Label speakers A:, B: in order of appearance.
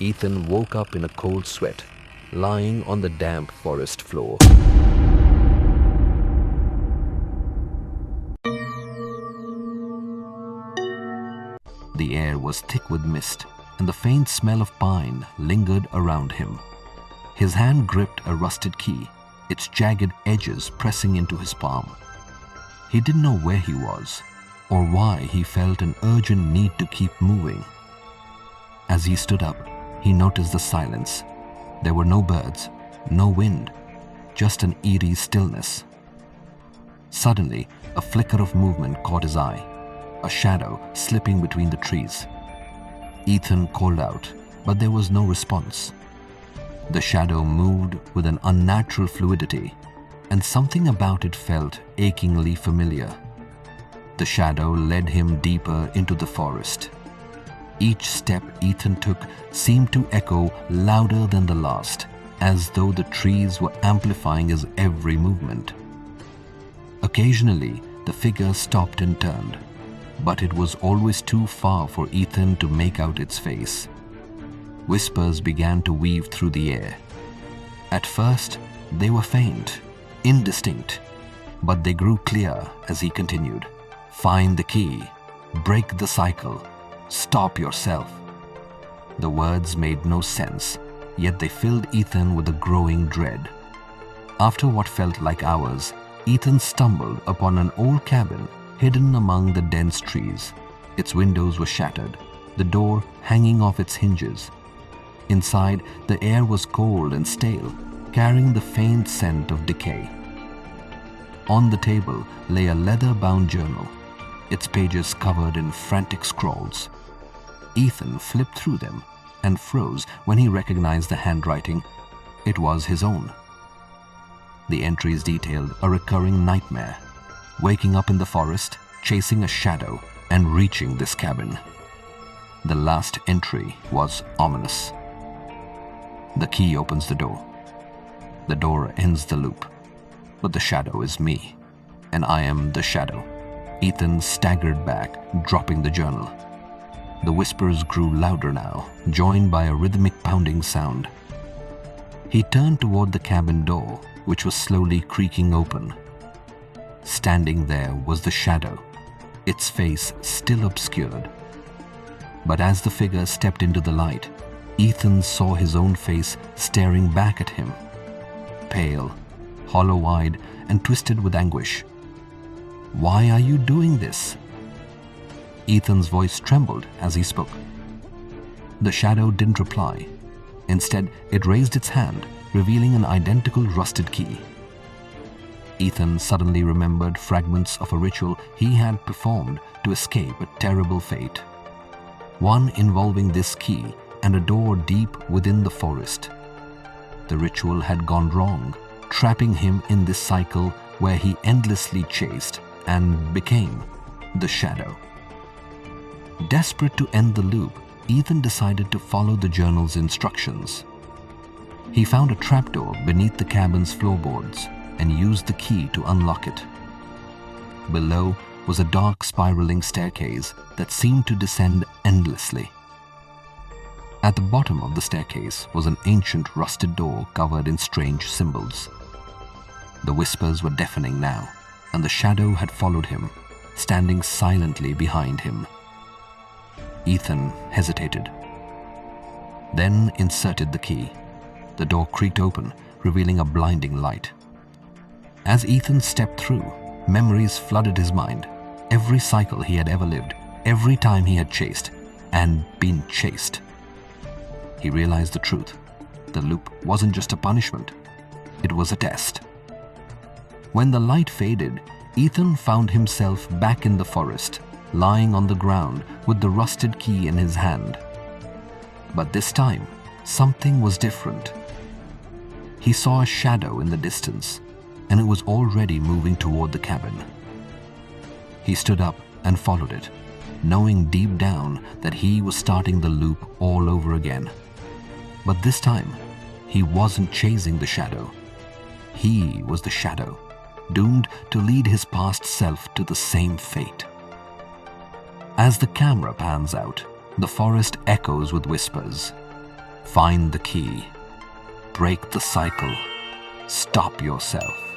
A: Ethan woke up in a cold sweat, lying on the damp forest floor. The air was thick with mist, and the faint smell of pine lingered around him. His hand gripped a rusted key, its jagged edges pressing into his palm. He didn't know where he was, or why he felt an urgent need to keep moving. As he stood up, he noticed the silence. There were no birds, no wind, just an eerie stillness. Suddenly, a flicker of movement caught his eye, a shadow slipping between the trees. Ethan called out, but there was no response. The shadow moved with an unnatural fluidity, and something about it felt achingly familiar. The shadow led him deeper into the forest. Each step Ethan took seemed to echo louder than the last, as though the trees were amplifying his every movement. Occasionally, the figure stopped and turned, but it was always too far for Ethan to make out its face. Whispers began to weave through the air. At first, they were faint, indistinct, but they grew clear as he continued. "Find the key. Break the cycle. Stop yourself." The words made no sense, yet they filled Ethan with a growing dread. After what felt like hours, Ethan stumbled upon an old cabin hidden among the dense trees. Its windows were shattered, the door hanging off its hinges. Inside, the air was cold and stale, carrying the faint scent of decay. On the table lay a leather-bound journal, its pages covered in frantic scrawls. Ethan flipped through them and froze when he recognized the handwriting. It was his own. The entries detailed a recurring nightmare: waking up in the forest, chasing a shadow, and reaching this cabin. The last entry was ominous. The key opens the door. The door ends the loop. But the shadow is me, and I am the shadow. Ethan staggered back, dropping the journal. The whispers grew louder now, joined by a rhythmic pounding sound. He turned toward the cabin door, which was slowly creaking open. Standing there was the shadow, its face still obscured. But as the figure stepped into the light, Ethan saw his own face staring back at him, pale, hollow-eyed, and twisted with anguish. "Why are you doing this?" Ethan's voice trembled as he spoke. The shadow didn't reply. Instead, it raised its hand, revealing an identical rusted key. Ethan suddenly remembered fragments of a ritual he had performed to escape a terrible fate. One involving this key and a door deep within the forest. The ritual had gone wrong, trapping him in this cycle where he endlessly chased and became the shadow. Desperate to end the loop, Ethan decided to follow the journal's instructions. He found a trapdoor beneath the cabin's floorboards and used the key to unlock it. Below was a dark spiraling staircase that seemed to descend endlessly. At the bottom of the staircase was an ancient rusted door covered in strange symbols. The whispers were deafening now, and the shadow had followed him, standing silently behind him. Ethan hesitated, then inserted the key. The door creaked open, revealing a blinding light. As Ethan stepped through, memories flooded his mind. Every cycle he had ever lived, every time he had chased and been chased. He realized the truth. The loop wasn't just a punishment. It was a test. When the light faded, Ethan found himself back in the forest, lying on the ground with the rusted key in his hand. But this time, something was different. He saw a shadow in the distance, and it was already moving toward the cabin. He stood up and followed it, knowing deep down that he was starting the loop all over again. But this time, he wasn't chasing the shadow. He was the shadow, doomed to lead his past self to the same fate. As the camera pans out, the forest echoes with whispers. Find the key. Break the cycle. Stop yourself.